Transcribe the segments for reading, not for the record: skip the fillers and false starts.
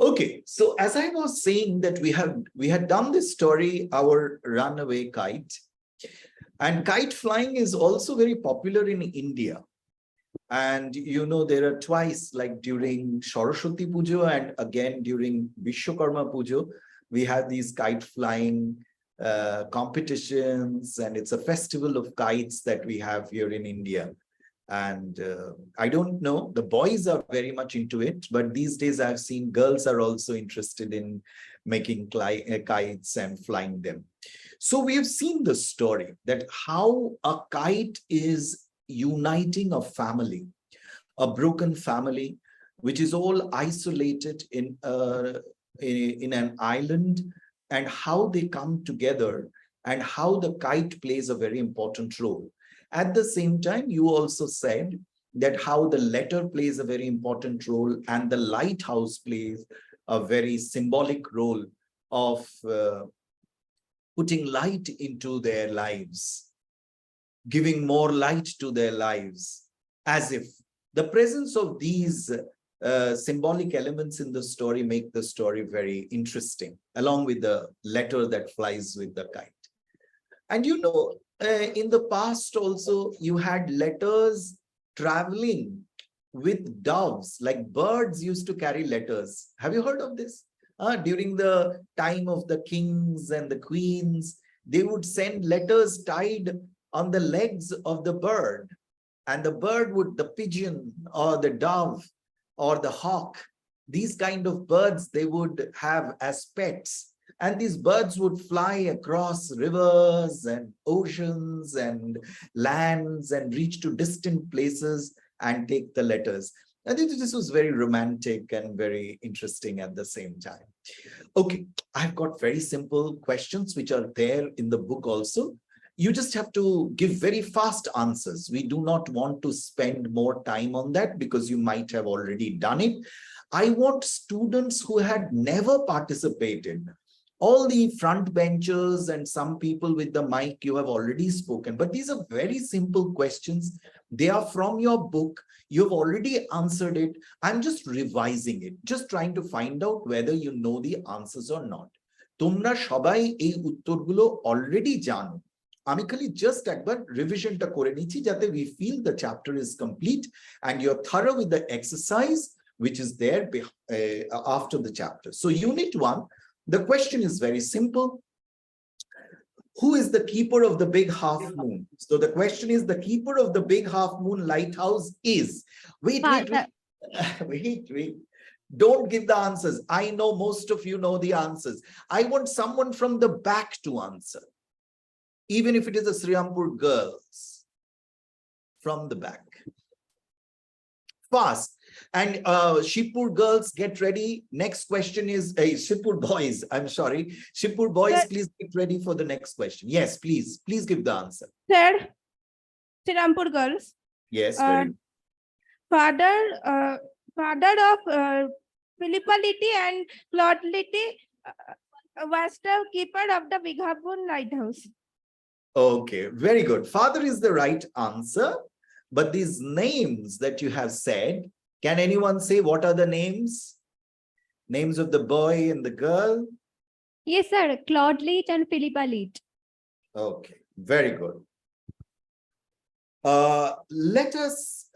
Okay, so as I was saying that we had done this story, Our Runaway Kite, and kite flying is also very popular in India. And there are twice, like during Saraswati Pujo and again during Vishwakarma Pujo, we have these kite flying competitions, and it's a festival of kites that we have here in India. And I don't know, the boys are very much into it, but these days I've seen girls are also interested in making kites and flying them. So we have seen the story that how a kite is uniting a family, a broken family, which is all isolated in an island, and how they come together, and how the kite plays a very important role. At the same time, you also said that how the letter plays a very important role, and the lighthouse plays a very symbolic role of putting light into their lives, giving more light to their lives, as if the presence of these symbolic elements in the story make the story very interesting, along with the letter that flies with the kite. And in the past also, you had letters traveling with doves, like birds used to carry letters. Have you heard of this? During the time of the kings and the queens, they would send letters tied on the legs of the bird. And the bird would, the pigeon or the dove or the hawk, these kind of birds, they would have as pets. And these birds would fly across rivers and oceans and lands and reach to distant places and take the letters. I think this was very romantic and very interesting at the same time. Okay, I've got very simple questions which are there in the book also. You just have to give very fast answers. We do not want to spend more time on that because you might have already done it. I want students who had never participated. All the front benchers and some people with the mic, you have already spoken, but these are very simple questions. They are from your book. You've already answered it. I'm just revising it, just trying to find out whether you know the answers or not. তোমরা সবাই এই উত্তরগুলো already জানো। আমি খালি just একবার রিভিশনটা করে নিচ্ছি যাতে we feel the chapter is complete and you're thorough with the exercise which is there after the chapter. So unit 1, the question is very simple. Who is the keeper of the big half moon? So the question is, the keeper of the big half moon lighthouse is. Wait. Don't give the answers. I know most of you know the answers. I want someone from the back to answer. Even if it is a Sriampur girls. From the back. Fast. And Shipur girls, get ready. Next question is Shipur boys. I'm sorry. Shipur boys, please get ready for the next question. Yes, please. Please give the answer. Sir, Sriampur girls. Yes. Father of Philippality and Claudality was the keeper of the Big Half Moon lighthouse. Okay, very good. Father is the right answer. But these names that you have said, can anyone say what are the names? Names of the boy and the girl? Yes, sir. Claudalite and Philippalite. Okay, very good. Let us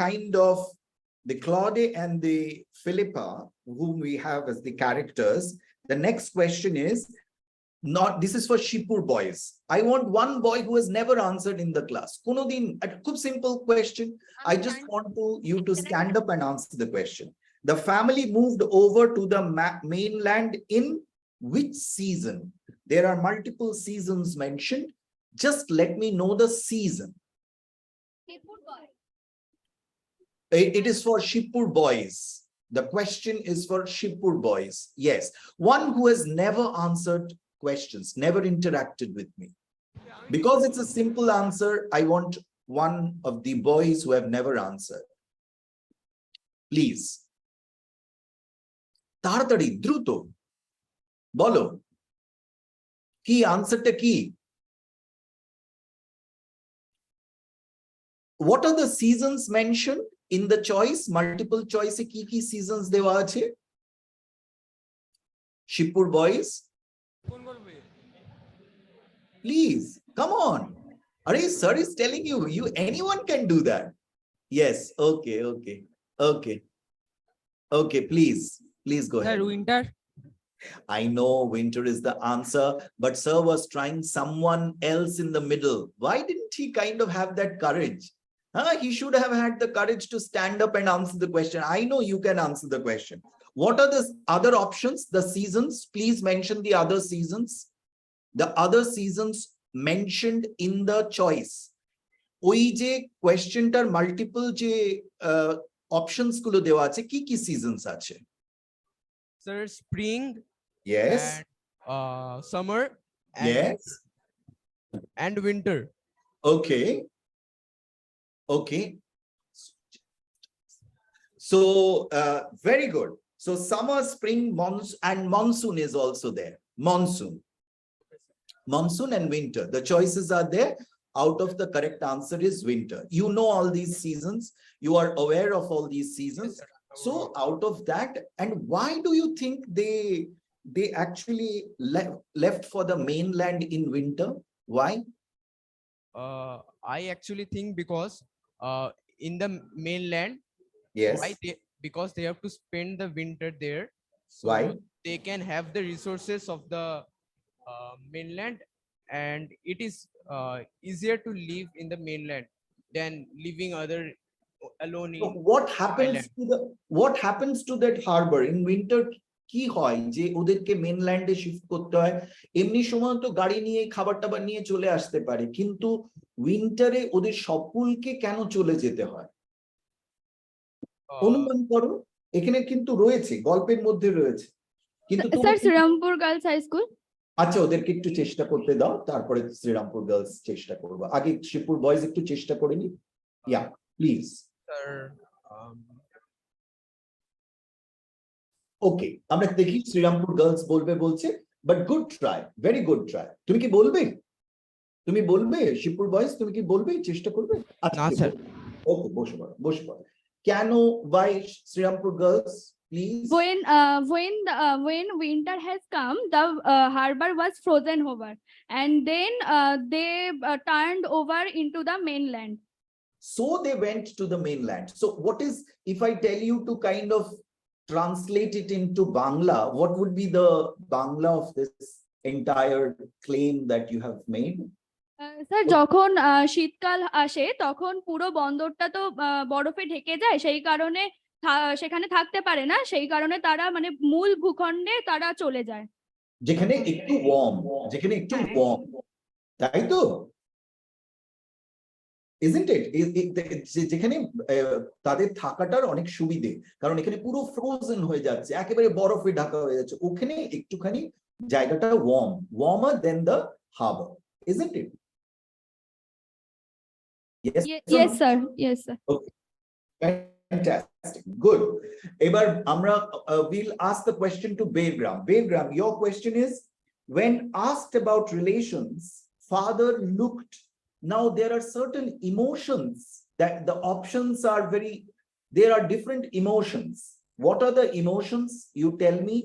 kind of, the Claude and the Philippa, whom we have as the characters. The next question is, this is for Shipur boys. I want one boy who has never answered in the class. Kunodin, a simple question. I just want you to stand up and answer the question. The family moved over to the mainland in which season? There are multiple seasons mentioned. Just let me know the season. It is for Shipur boys. The question is for Shipur boys. Yes, one who has never answered questions, never interacted with me. Because it's a simple answer, I want one of the boys who have never answered. Please. Taratari, druto. Bolo. Ki answer ta ki? What are the seasons mentioned in the choice? Multiple choice ki seasons dewa ache? Shipur boys, please come on. Are sir is telling you, anyone can do that. Yes, okay, okay, please go ahead. Winter. I know winter is the answer, but sir was trying someone else in the middle. Why didn't he kind of have that courage? He should have had the courage to stand up and answer the question. I know you can answer the question. What are the other options? The seasons, please mention the other seasons. The other seasons mentioned in the choice. ওই যে কোয়েশ্চেনটার multiple যে options গুলো দেওয়া আছে, কি কি seasons আছে? Sir, spring. Yes. And, summer. And, yes. And winter. Okay. Okay. So very good. So summer, spring, monsoon, and monsoon is also there. Monsoon and winter. The choices are there. Out of the correct answer is winter. You know all these seasons. You are aware of all these seasons. So out of that, and why do you think they actually left for the mainland in winter? Why? I actually think because in the mainland, Yes. because they have to spend the winter there. So Why? they can have the resources of the mainland, and it is easier to live in the mainland than living alone So in what happens to that harbor in winter? কি হয় যে ওদেরকে মেনল্যান্ডে shift করতে হয়? এমনি সময় তো গাড়ি নিয়ে খাবার টাবার নিয়ে চলে আসতে পারে, কিন্তু উইন্টারে ওদের সকলকে কেন চলে যেতে হয়? অনুমান করো, এখানে কিন্তু রয়েছে, গল্পের মধ্যে রয়েছে, কিন্তু sir Srirampur girls high school. আচ্ছা, ওদেরকে একটু চেষ্টা করতে দাও, তারপরে শ্রীরামপুর গার্লস চেষ্টা করবো। আগে শিবপুর বয়েজ একটু চেষ্টা করে নি। ইয়া প্লিজ। ওকে, আমরা দেখি শ্রীরামপুর গার্লস বলবে বলছে, but good try, very good try. তুমি কি বলবে? শিবপুর বয়েজ তুমি কি বলবে, চেষ্টা করবে? আচ্ছা ওকে, বসে পড়ো। কেন, why Srirampur girls? Please. When winter has come, the harbor was frozen over, and then they turned over into the mainland. So they went to the mainland. So what is, if I tell you to kind of translate it into Bangla, what would be the Bangla of this entire claim that you have made? Sir যখন শীতকাল আসে তখন পুরো বন্দরটা তো বরফে ঢেকে যায়, সেই কারণে সেখানে থাকতে পারে না, সেই কারণে তারা মানে মূল ভূখণ্ডে তারা চলে যায়, যেখানে একটু ওয়ার্ম, তাই তো? Isn't it? যেখানে তাদের থাকাটার অনেক সুবিধে, কারণ এখানে পুরো ফ্রোজেন হয়ে যাচ্ছে, একেবারে বরফে ঢাকা হয়ে যাচ্ছে, ওখানে একটুখানি জায়গাটা warmer than the harbor, isn't it? Yes sir. Okay. Fantastic, good. Ebar amra we'll ask the question to Beargram. Beargram, your question is, when asked about relations, father looked. Now there are certain emotions that the options are there are different emotions. What are the emotions? You tell me,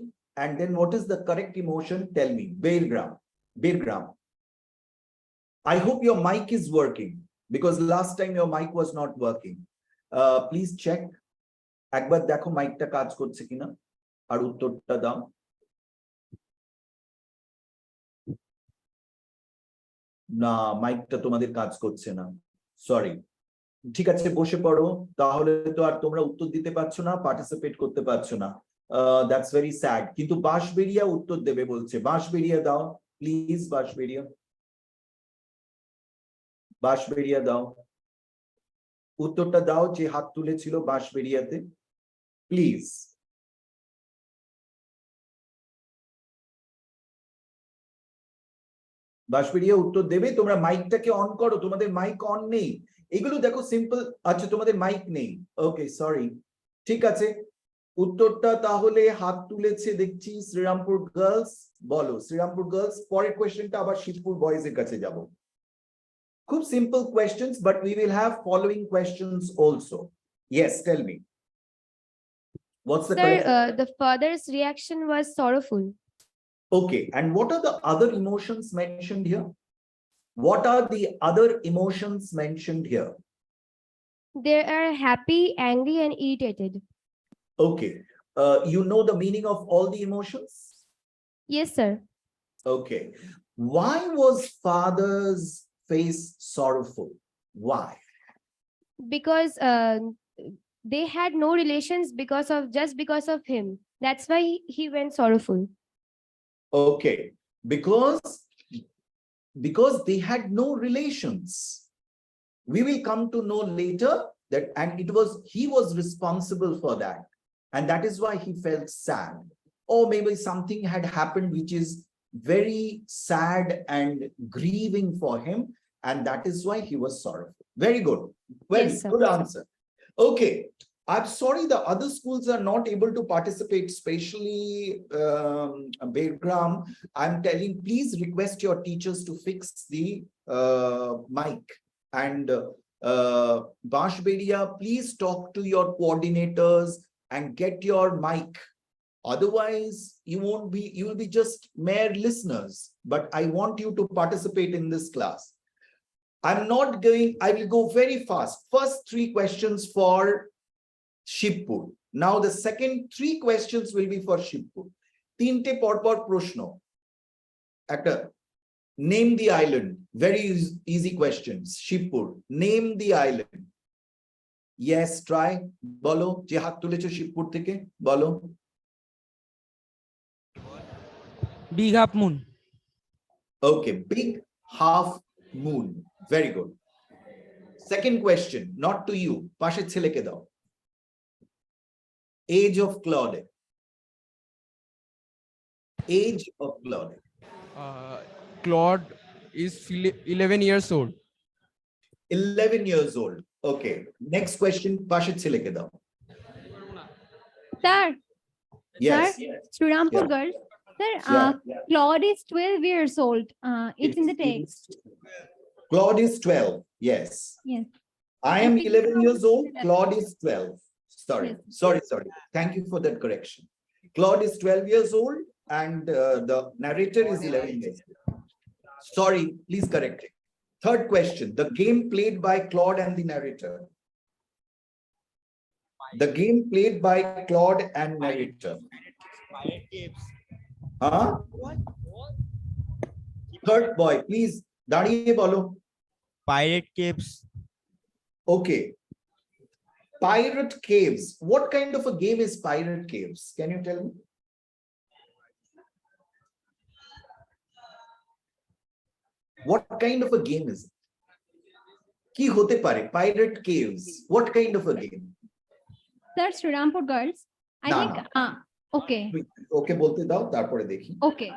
and then what is the correct emotion? Tell me. Beargram. I hope your mic is working, because last time your mic was not working. Please check. একবার দেখো মাইকটা কাজ করছে কিনা, আর উত্তরটা দাও। না, মাইকটা তোমাদের কাজ করছে না, সরি। ঠিক আছে, বসে পড়ো, তাহলে তো আর তোমরা উত্তর দিতে পারছো না, পার্টিসিপেট করতে পারছো না। That's very sad. কিন্তু বাঁশবেড়িয়া উত্তর দেবে বলছে, বাঁশবেড়িয়া দাও প্লিজ, বাঁশবেড়িয়া দাও, উত্তরটা দাও যে হাত তুলেছিল বাঁশবেড়িয়াতে, প্লিজ। বাঁশবেড়িয়া উত্তর দেবে। তোমরা মাইকটাকে অন করো, তোমাদের মাইক অন নেই। এগুলো দেখো সিম্পল। আচ্ছা, তোমাদের মাইক নেই, ওকে, সরি। ঠিক আছে, উত্তরটা তাহলে হাত তুলেছে দেখছি শ্রীরামপুর গার্লস। বলো শ্রীরামপুর গার্লস। পরের কোয়েশ্চেনটা আবার শিবপুর বয়েজ এর কাছে যাব। খুব simple questions, but we will have following questions also. Yes, tell me, what's the correct? The father's reaction was sorrowful. Okay, and what are the other emotions mentioned here? What are the other emotions mentioned here? They are happy, angry, and irritated. Okay, you know the meaning of all the emotions? Yes, sir. Okay, why was father's face sorrowful? Why? Because they had no relations just because of him. That's why he went sorrowful. Okay, because they had no relations. We will come to know later that, and he was responsible for that, and that is why he felt sad. Or maybe something had happened which is very sad and grieving for him, and that is why he was sorrowful. Very good. Very Yes, sir. good answer. Okay, I'm sorry the other schools are not able to participate, especially Begram. I'm telling, please request your teachers to fix the mic. And Bashberia, please talk to your coordinators and get your mic. Otherwise, you will be just mere listeners. But I want you to participate in this class. I will go very fast. First 3 questions for Shibpur. Now the second 3 questions will be for Shibpur. 3টে পরপর প্রশ্ন। একটা, name the island. Very easy questions. Shibpur, name the island. Yes, try. বলো, যে হাত তুলেছো শিবপুর থেকে, বলো। Big Half Moon. Okay, big half moon. Very good. Second question, not to you. পাশের ছেলেকে দাও। Age of Claude. Age of Claude. Claude is 11 years old. 11 years old. Okay. Next question, পাশের ছেলেকে দাও। Sir, Yes. Srirampur Yeah. girls. Sir, Yeah. Claude is 12 years old. It's in the text. Claude is 12. Yes. Yes. I am 11 years old. Claude is 12. Sorry. Yes. Sorry. Thank you for that correction. Claude is 12 years old and the narrator is 11 years old. Sorry, please correct it. Third question, the game played by Claude and the narrator. The game played by Claude and narrator. Huh? Third boy, please. দাঁড়িয়ে বলো। Pirate Caves. Okay. Pirate Caves. What kind of a game is Pirate Caves? Can you tell me? What kind of a game is it? কি হতে পারে? Pirate Caves. What kind of a game? Sir, Srirampur girls. I না, think. না। Okay. ওকে বলতে দাও, তারপরে দেখি। Okay.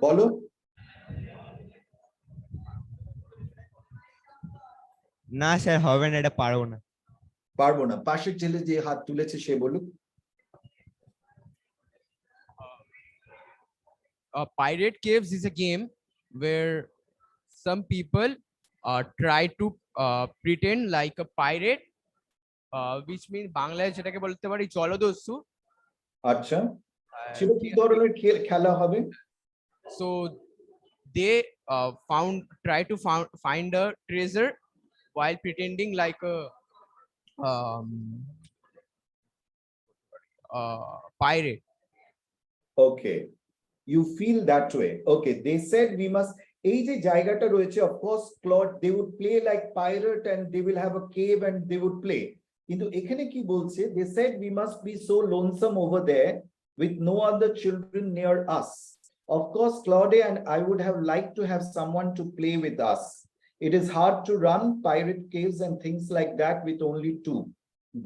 বলো। না স্যার, হবে না, এটা পারবো না। পারবো না। পাশের ছেলে যে হাত তুলেছে সে বলুক। Pirate Caves is a game where some people try to pretend like a pirate, which means বাংলায় যেটাকে বলতে পারি জলদস্যু। আচ্ছা, সেটা কি ধরনের খেলা হবে? So they try to find a treasure while pretending like a pirate. Okay, you feel that way. Okay, they said we must, এই যে জায়গাটা রয়েছে, of course Claude, they would play like pirate and they will have a cave and they would play. কিন্তু এখানে কি বলছে? They said we must be so lonesome over there with no other children near us. Of course, Claude and I would have liked to have someone to play with us. It is hard to run pirate caves and things like that with only 2.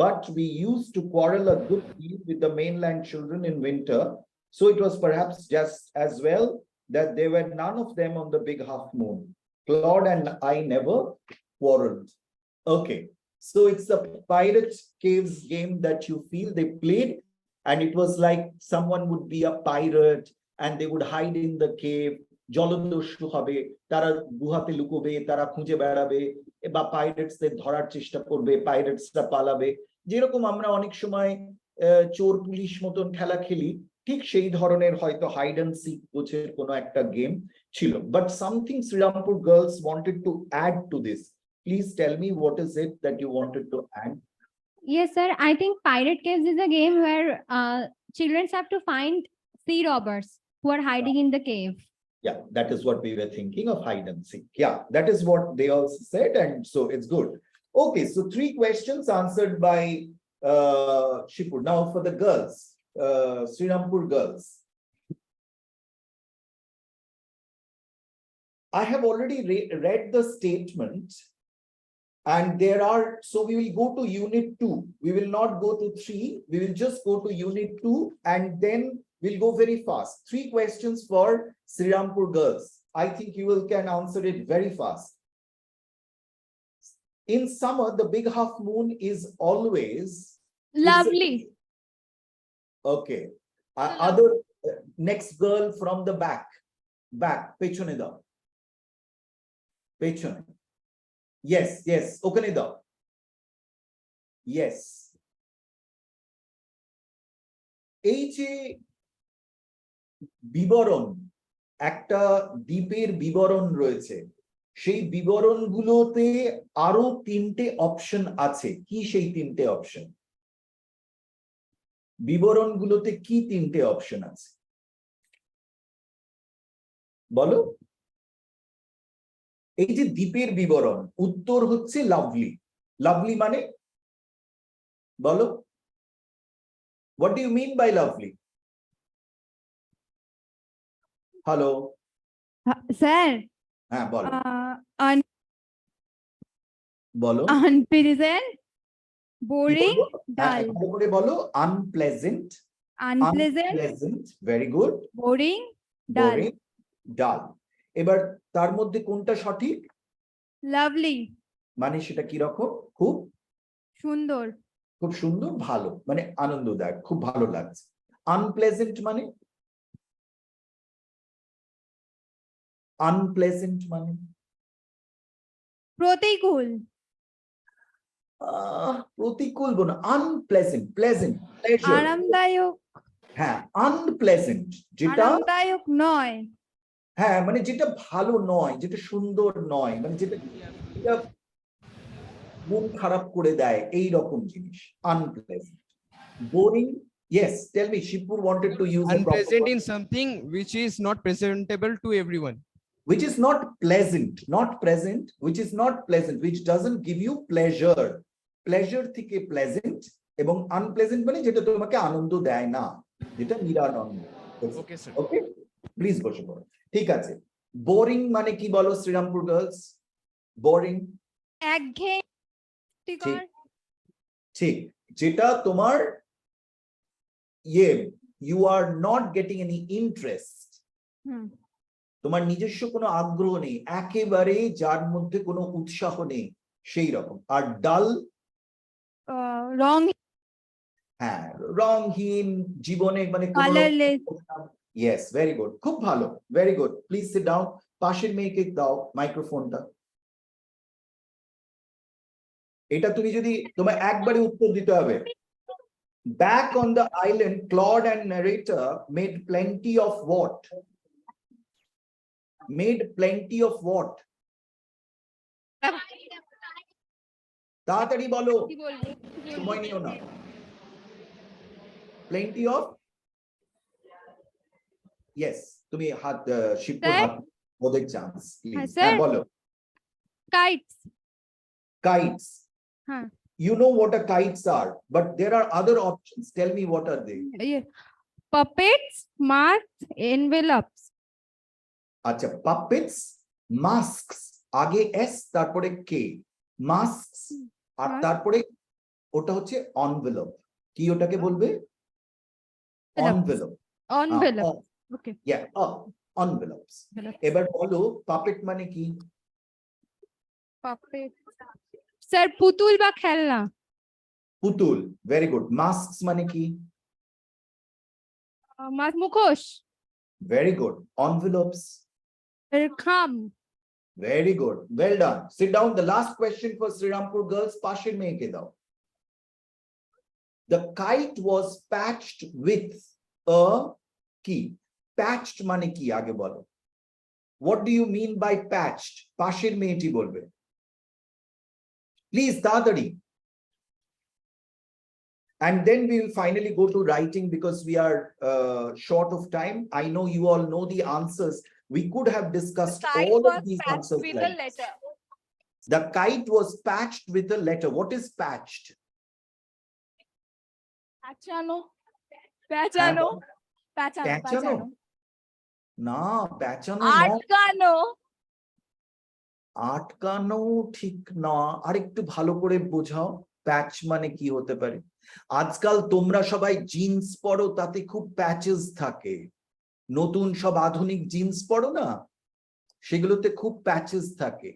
But we used to quarrel a good deal with the mainland children in winter. So it was perhaps just as well that there were none of them on the big half moon. Claude and I never quarreled. Okay, so it's the pirate caves game that you feel they played, and it was like someone would be a pirate and they would hide in the cave জলদস্যু হবে, তারা গুহাতে লুকোবে, তারা খুঁজে বেড়াবে, বা পাইরেটসদের ধরার চেষ্টা করবে, পাইরেটসরা পালাবে। যেরকম আমরা অনেক সময় চোর পুলিশ মতন খেলা খেলি, ঠিক সেই ধরনের হয়তো হাইড অ্যান্ড সিক গোছের কোনো একটা গেম ছিল। But something Srirampur girls wanted to add to this. Please tell me what is it that you wanted to add? Yes, sir. I think Pirate Caves is a game where children have to find sea robbers who are hiding in the cave. Yeah, that is what we were thinking of, hide and seek. Yeah, that is what they also said, and so it's good. Okay, so 3 questions answered by Shipur. Now for the girls, Srirampur girls. I have already read the statement, and there are, so we will go to unit 2. We will not go to 3. We will just go to unit 2, and then we'll go very fast. 3 questions for Srirampur girls. I think you can answer it very fast. In summer, the big half moon is always Lovely. Okay. Other next girl from the back. Pechone dao. Pechone. Yes. Okhane dao. Yes. এই যে বিবরণ, একটা দ্বীপের বিবরণ রয়েছে, সেই বিবরণগুলোতে আরো 3টে অপশন আছে। কি সেই 3টে অপশন? বিবরণগুলোতে কি 3টে অপশন আছে বলো? এই যে দ্বীপের বিবরণ, উত্তর হচ্ছে লাভলি। লাভলি মানে বলো, what do you mean by lovely? Hello, Sir, হ্যাঁ বলো, বলো। unpleasant, কি boring, বলবো? হ্যাঁ, dull. ভালো করে বলো। Unpleasant, Unpleasant, very good. boring, dull. Boring, ডাল। এবার তার মধ্যে কোনটা সঠিক? Lovely, মানে সেটা কি রকম? খুব সুন্দর, খুব সুন্দর, ভালো, মানে আনন্দদায়ক, খুব ভালো লাগছে। আনপ্লেজেন্ট মানে? আনপ্লেজেন্ট মানে প্রতিকূল, প্রতিকূল বনা, আনপ্লেজেন্ট, প্লেজেন্ট, প্লেজার। আরামদায়ক, হ্যাঁ, আনপ্লেজেন্ট যেটা, আরামদায়ক নয়, হ্যাঁ মানে যেটা ভালো নয়, যেটা সুন্দর নয়, মানে যেটা মন খারাপ করে দেয়, এই রকম জিনিস unpleasant. Boring, yes, tell me, Shipur wanted to use a proper Unpleasant word. in something which is not presentable to everyone. Which is not pleasant, not present, which is not pleasant, which doesn't give you pleasure. Pleasure থেকে pleasant, এবং unpleasant মানে যেটা তোমাকে আনন্দ দেয় না, যেটা নিরানন্দ। Okay, sir. Okay, please বসে পড়ো। ঠিক আছে। বোরিং মানে কি বলো শ্রীরামপুর গার্লস? বোরিং একঘেয়ে, ঠিক, ঠিক, যেটা তোমার you are not getting any interest, তোমার নিজস্ব কোনো আগ্রহ নেই, একেবারে যার মধ্যে কোনো উৎসাহ নেই, সেই রকম। আর ডাল, রং, হ্যাঁ, রংহীন, জীবনে মানে কোনো কালারলেস, ইয়েস, ভেরি গুড, খুব ভালো, very good. Please sit down. পাশের মেয়েকে দাও মাইক্রোফোনটা। এটা তুমি যদি, তোমার একবারে উত্তর দিতে হবে। Back on the island, Claude and narrator made plenty of what? Made plenty of what? তাড়াতাড়ি বলো, কি বলবো? সময় নিও না। Plenty of, yes, তুমি হাত, শিবপুর হাত ওদের চান্স, প্লিজ। হ্যাঁ বলো। Kites, Kites. হ্যাঁ। You know what a kites are, but there are other options. Tell me what are they? puppets, masks, envelopes, আচ্ছা, puppets, masks, আগে s তারপরে k, masks, আর তারপরে ওটা হচ্ছে envelope। কি ওটাকে বলবে? envelope, envelope, okay, yeah, envelopes। এবার বলো puppet মানে কি? puppet, স্যার পুতুল বা খেলনা, পুতুল, ভেরি গুড। masks মানে কি? মুখোশ, very good. envelopes, Come. Very good. Well done. Sit down. The last question for Srirampur girls. Pashir mein ke dao. The kite was patched with a key. Patched mane ki aage bolo. What do you mean by patched? Pashir mein eti bolbe. Please, tadari. And then we will finally go to writing because we are short of time. I know you all know the answers. We could have discussed all of these answers. With like a letter. the kite was patched with a letter. What is patched? Pachano. Pachano. Pachano. Pachano? Na, pachano no. Atkano. আটকানো ঠিক না, আরেকটু ভালো করে বোঝাও প্যাচ মানে কি হতে পারে। আজকাল তোমরা সবাই জিন্স পরো, তাতে খুব প্যাচেস থাকে। নতুন সব আধুনিক জিন্স পরো না, সেগুলোতে খুব প্যাচেস থাকে।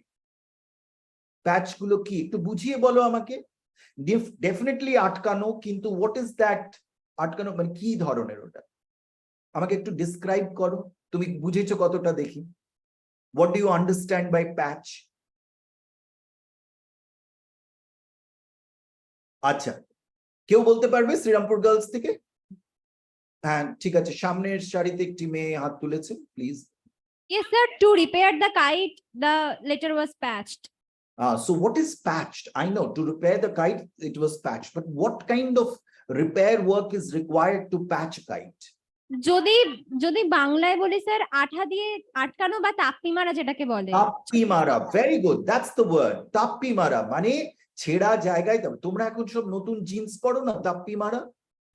প্যাচ গুলো কি একটু বুঝিয়ে বলো আমাকে। ডেফিনেটলি আটকানো, কিন্তু হোয়াট ইজ দ্যাট? আটকানো মানে কি ধরনের ওটা? আমাকে একটু ডিসক্রাইব করো, তুমি বুঝেছো কতটা দেখি। What do you understand by patch? আচ্ছা, কেউ বলতে পারবে শ্রীরামপুর গার্লস থেকে? হ্যাঁ, ঠিক আছে, সামনের সারিতে একটি মেয়ে হাত তুলেছে, please. Yes, sir. To repair the kite, the letter was patched. So what is patched? I know to repair the kite, it was patched. But what kind of repair work is required to patch a kite? যদি যদি বাংলায় বলি sir, আঠা দিয়ে আটকানো বা তাপ্পি মারা যেটাকে বলে। তাপ্পি মারা, very good, that's the word. তাপ্পি মারা মানে ছেঁড়া জায়গায়। তোমরা এখন সব নতুন জিন্স পরো না, তাপ্পি মারা।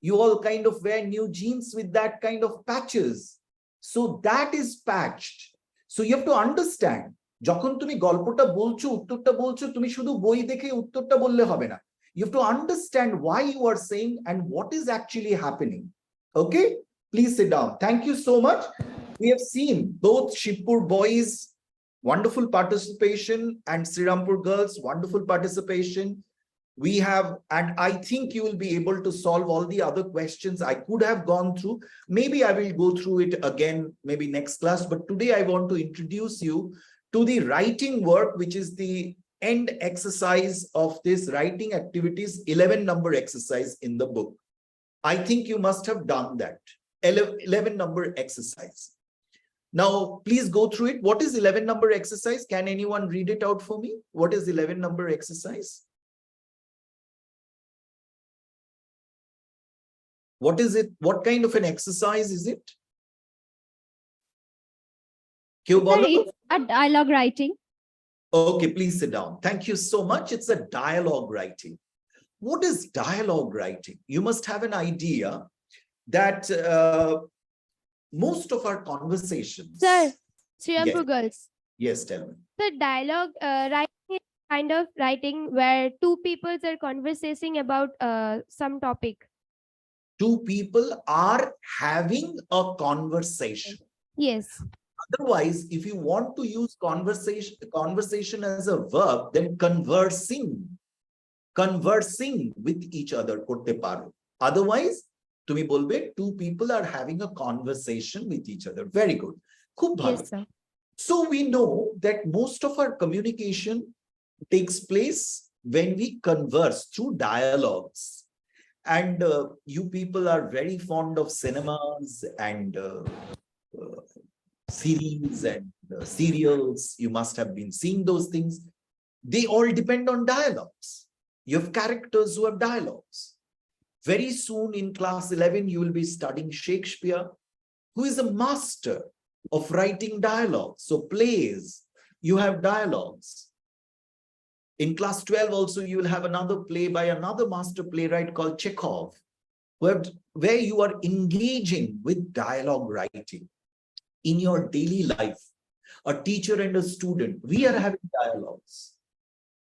You all kind of wear new jeans with that kind of patches. So that is patched. So you have to understand, যখন তুমি গল্পটা বলছো, উত্তরটা বলছো, তুমি শুধু বই দেখে উত্তরটা বললে হবে না। You have to understand why you are saying and what is actually happening. Okay? Please sit down. Thank you so much. We have seen both Shibpur boys, wonderful participation, and Srirampur girls, wonderful participation. We have, and I think you will be able to solve all the other questions I could have gone through. Maybe I will go through it again, maybe next class, but today I want to introduce you to the writing work, which is the end exercise of this writing activities, 11 number exercise in the book. I think you must have done that. 11 number exercise. Now, please go through it. What is 11 number exercise? Can anyone read it out for me? What is 11 number exercise? What is it? What kind of an exercise is it? Sir, it's a dialogue writing. Okay, please sit down. Thank you so much. It's a dialogue writing. What is dialogue writing? You must have an idea that most of our conversations. Sir, Srirampur Yes. girls. Yes, tell me. The dialogue writing is kind of writing where two people are conversing about some topic. Two people are having a conversation. Yes. Otherwise, if you want to use conversation as a verb, then conversing with each other korte paro. Otherwise, tumi bolbe two people are having a conversation with each other. Very good. Khub bhalo. Yes, sir. So we know that most of our communication takes place when we converse through dialogues. And you people are very fond of cinemas and series and serials. You must have been seeing those things. They all depend on dialogues. You have characters who have dialogues. Very soon in class 11, you will be studying Shakespeare, who is a master of writing dialogues. So plays, you have dialogues. In class 12 also, you will have another play by another master playwright called Chekhov, where you are engaging with dialogue writing. In your daily life, a teacher and a student, we are having dialogues.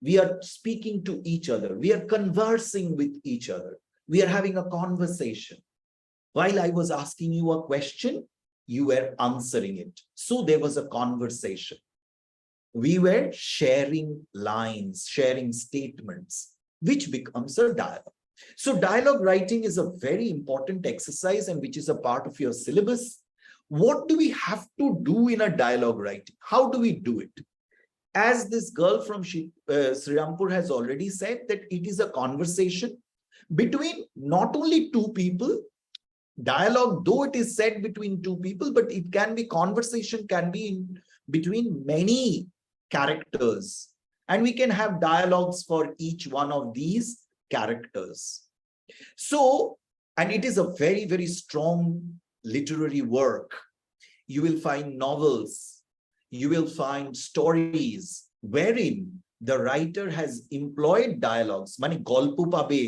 We are speaking to each other. We are conversing with each other. We are having a conversation. While I was asking you a question, you were answering it. So there was a conversation. We were sharing lines, sharing statements, which becomes a dialogue. So dialogue writing is a very important exercise and which is a part of your syllabus. What do we have to do in a dialogue writing? How do we do it? As this girl from Srirampur has already said, that it is a conversation between not only two people. Dialogue, though it is said between two people, but it can be conversation, can be in between many characters, and we can have dialogues for each one of these characters. So, and it is a very, very strong literary work. You will find novels, you will find stories wherein the writer has employed dialogues, মানে গল্প পাবে,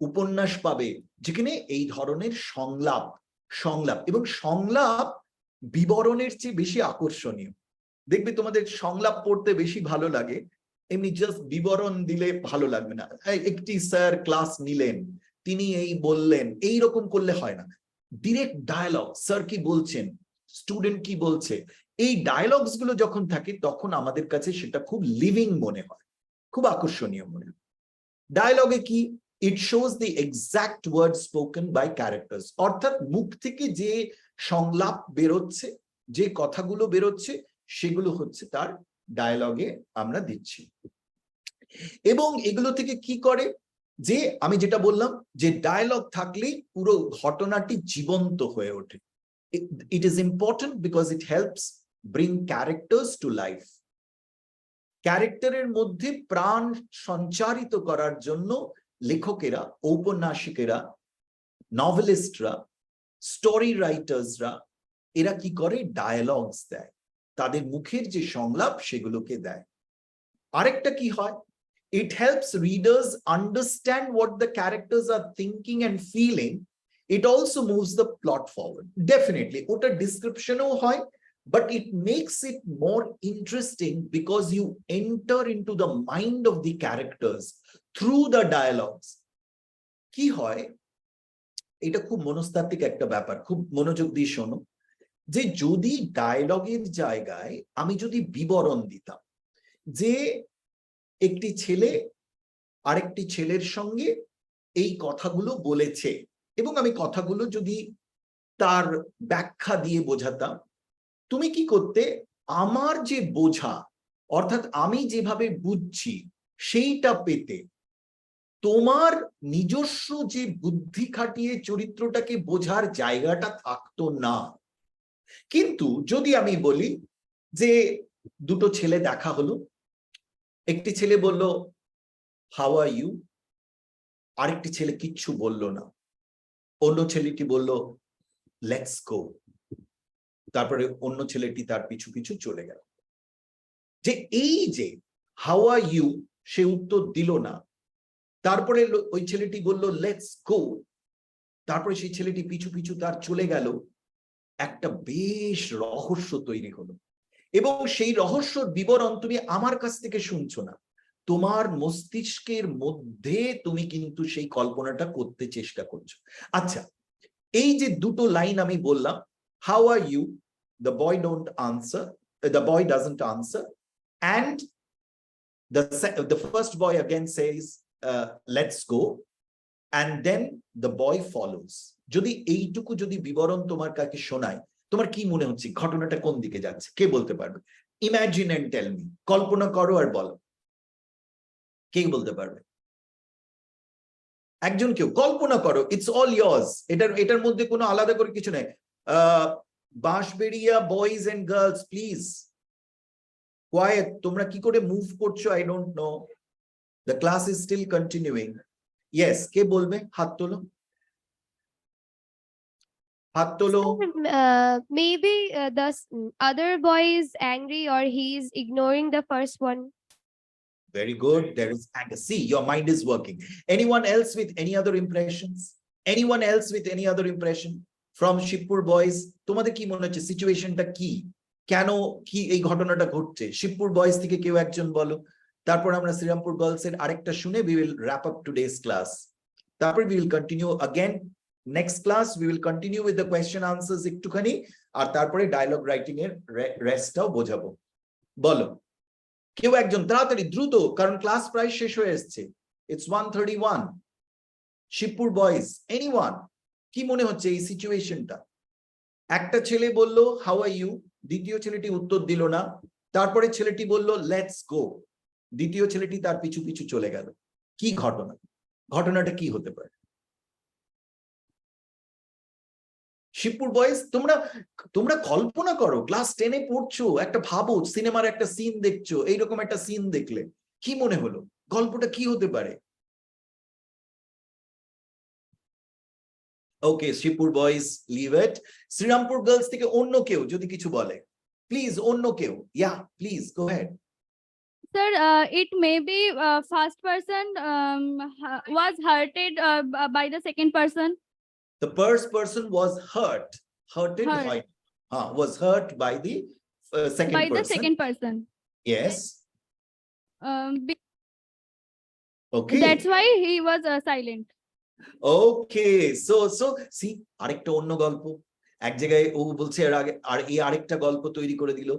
উপন্যাস পাবে, যেখানে এই ধরনের সংলাপ এবং সংলাপ বিবরণের চেয়ে বেশি আকর্ষণীয়। দেখবে তোমাদের সংলাপ পড়তে বেশি ভালো লাগে, এমনি জাস্ট বিবরণ দিলে ভালো লাগবে না। একটি স্যার ক্লাস নিলেন, তিনি এই বললেন, এই রকম করলে হয় না। ডিরেক্ট ডায়ালগ, স্যার কি বলছেন, স্টুডেন্ট কি বলছে, এই ডায়ালগস গুলো যখন থাকে তখন আমাদের কাছে সেটা খুব লিভিং মনে হয়, খুব আকর্ষণীয় মনে হয়। ডায়ালগে কি, it shows the exact words spoken by characters, অর্থাৎ মুখ থেকে যে সংলাপ বেরোচ্ছে, যে কথাগুলো বেরোচ্ছে, সেগুলো হচ্ছে তার ডায়ালগে আমরা দিচ্ছি। এবং এগুলো থেকে কি করে, যে আমি যেটা বললাম, যে ডায়ালগ থাকলেই পুরো ঘটনাটি জীবন্ত হয়ে ওঠে। It is important because it helps bring characters to life. ক্যারেক্টারের মধ্যে প্রাণ সঞ্চারিত করার জন্য লেখকেরা, ঔপন্যাসিকেরা, নভেলিস্টরা, স্টোরি রাইটার্সরা এরা কি করে, ডায়ালগস দেয়, তাদের মুখের যে সংলাপ সেগুলোকে দেয়। আরেকটা কি হয়, it helps readers understand what the characters are thinking and feeling. It also moves the plot forward. Definitely ওটা ডেসক্রিপশনও হয়, but it makes it more interesting because you enter into the mind of the characters through the dialogues. কি হয়, এটা খুব মনস্তাত্ত্বিক একটা ব্যাপার, খুব মনোযোগ দিয়ে শোনো, যে যদি ডায়ালগের জায়গায় আমি যদি বিবরণ দিতাম, যে একটি ছেলে আরেকটি ছেলের সঙ্গে এই কথাগুলো বলেছে, এবং আমি কথাগুলো যদি তার ব্যাখ্যা দিয়ে বোঝাতাম, তুমি কি করতে, আমার যে বোঝা, অর্থাৎ আমি যেভাবে বুঝছি সেইটা পেতে তোমার নিজস্ব যে বুদ্ধি খাটিয়ে চরিত্রটাকে বোঝার জায়গাটা থাকতো না। কিন্তু যদি আমি বলি যে দুটো ছেলে দেখা হলো, একটি ছেলে বলল হাউ আর ইউ, আরেকটি ছেলে কিচ্ছু বলল না, অন্য ছেলেটি বলল লেটস গো, তারপরে অন্য ছেলেটি তার পিছু পিছু চলে গেল। যে এই যে হাউ আর ইউ, সে উত্তর দিল না, তারপরে ওই ছেলেটি বলল লেটস গো, তারপরে সেই ছেলেটি পিছু পিছু তার চলে গেল, একটা বেশ রহস্য তৈরি হলো। এবং সেই রহস্যর বিবরণ তুমি আমার কাছ থেকে শুনছো না, তোমার মস্তিষ্কের মধ্যে তুমি কিন্তু সেই কল্পনাটা করতে চেষ্টা করছো। আচ্ছা, এই যে দুটো লাইন আমি বললাম, how are you, the boy don't answer, the boy doesn't answer, and the first boy again says let's go, and then the boy follows. যদি এইটুকু যদি বিবরণ তোমার কাছে শোনায়, তোমার কি মনে হচ্ছে ঘটনাটা কোন দিকে যাচ্ছে, কে বলতে পারবে? ইমাজিন এন্ড টেল মি, কল্পনা করো আর বলো, কে বলতে পারবে? একজন কেউ কল্পনা করো, ইটস অল ইয়ার্স, এটার মধ্যে কোনো আলাদা করে কিছু নেই। Bansberia boys and girls please quiet, তোমরা কি করে মুভ করছো I don't know, the class is still continuing. Yes, কে বলবে? হাত তোলো, হাত তোলো। Maybe the other boy is angry or he is ignoring the first one. Very good, there is anger. See, your mind is working. Anyone else with any other impressions? Anyone else with any other impression from Shibpur boys? তোমাদের কি মনে হচ্ছে সিচুয়েশনটা কি, কেন কি এই ঘটনাটা ঘটছে? শিবপুর বয়েজ থেকে কেউ একজন বলো, তারপর আমরা শ্রীরামপুর গার্লস এর আরেকটা শুনে we will wrap up today's class. তারপর we will continue again next class, we will continue with the question answers একটুখানি, আর তারপরে ডায়লগ রাইটিং এর রেস্টটাও বোঝাবো। বলো কেউ একজন, তাড়াতাড়ি দ্রুত, কারণ ক্লাস প্রায় শেষ হয়ে এসেছে। It's 1:31. শিবপুর বয়েজ, এনিওয়ান, কি মনে হচ্ছে এই সিচুয়েশনটা? একটা ছেলে বলল হাউ আর ইউ, দ্বিতীয় ছেলেটি উত্তর দিল না, তারপরে ছেলেটি বলল লেটস গো, দ্বিতীয় ছেলেটি তার পিছু পিছু চলে গেল। কি ঘটনা, ঘটনাটা কি হতে পারে? শিবপুর বয়েজ, তোমরা তোমরা কল্পনা করো, ক্লাস 10-এ পড়ছো, একটা ভাবো সিনেমার একটা সিন দেখছো, এইরকম একটা সিন দেখলে কি মনে হলো, গল্পটা কি হতে পারে? Okay, Shibpur boys leave it. Serampore girls থেকে অন্য কেউ যদি কিছু বলে, প্লিজ, অন্য কেউ, yeah please go ahead. Sir, it may be first person was hurted by the second person. The first person was hurted, Hurt. was hurt by the second By the person. second person. Yes. Okay. That's why he was silent. Okay, so see, আরেকটা অন্য গল্প, এক জায়গায় ও বলছে এর আগে আর এই আরেকটা গল্প তৈরি করে দিল।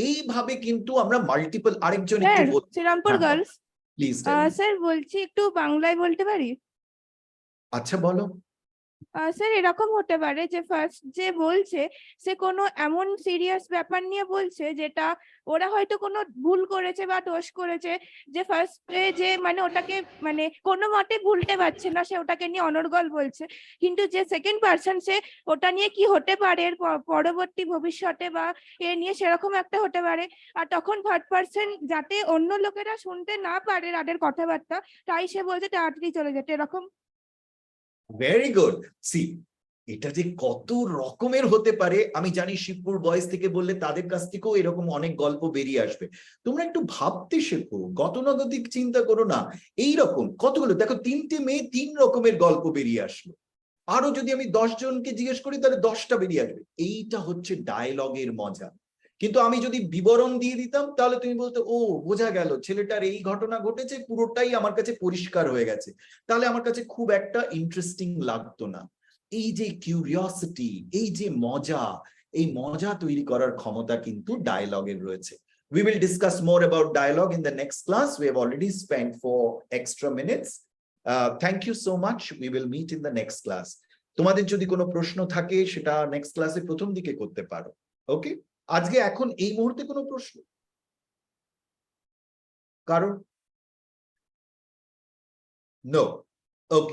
এইভাবে কিন্তু আমরা মাল্টিপল, আরেকজন একটু sir, Srirampur girls, please sir বলছি একটু বাংলায় বলতে পারি? আচ্ছা বলো। স্যার এরকম হতে পারে যে ফার্স্ট যে বলছে সে কোনো এমন সিরিয়াস ব্যাপার নিয়ে বলছে যেটা ওরা হয়তো কোনো ভুল করেছে বা দোষ করেছে, যে ফার্স্টে যে মানে ওটাকে মানে কোনো মতে ভুলতে পারছে না, সে ওটাকে নিয়ে অনর্গল বলছে। কিন্তু যে সেকেন্ড পার্সন, সে ওটা নিয়ে কি হতে পারে এর পরবর্তী ভবিষ্যতে বা এ নিয়ে সেরকম একটা হতে পারে। আর তখন থার্ড পার্সন যাতে অন্য লোকেরা শুনতে না পারে তাদের কথাবার্তা, তাই সে বলছে তাড়াতাড়ি চলে যেতে, এরকম। Very good. সি, এটা যে কত রকমের হতে পারে আমি জানি, শিবপুর বয়েজ থেকে বললে তাদের কাছ থেকেও এরকম অনেক গল্প বেরিয়ে আসবে। তোমরা একটু ভাবতে শেখো, গতানুগতিক চিন্তা করো না। এইরকম কতগুলো দেখো, 3টে মেয়ে 3 রকমের গল্প বেরিয়ে আসলো। আরো যদি আমি 10 জনকে জিজ্ঞেস করি তাহলে 10টা বেরিয়ে আসবে। এইটা হচ্ছে ডায়লগের মজা। কিন্তু আমি যদি বিবরণ দিয়ে দিতাম তাহলে তুমি বলতে ও বোঝা গেল ছেলেটার এই ঘটনা ঘটেছে, পুরোটাই আমার কাছে পরিষ্কার হয়ে গেছে, তাহলে আমার কাছে খুব একটা ইন্টারেস্টিং লাগতো না। এই যে কিউরিওসিটি, এই যে মজা, এই মজা তৈরি করার ক্ষমতা কিন্তু ডায়লগের রয়েছে। We will discuss more about dialogue in the next class. We have already spent 4 extra minutes. Thank you so much. We will meet in the next class. তোমাদের যদি কোনো প্রশ্ন থাকে সেটা নেক্সট ক্লাসে প্রথম দিকে করতে পারো। ওকে, আজকে এখন এই মুহূর্তে কোনো প্রশ্ন কারণ? নো।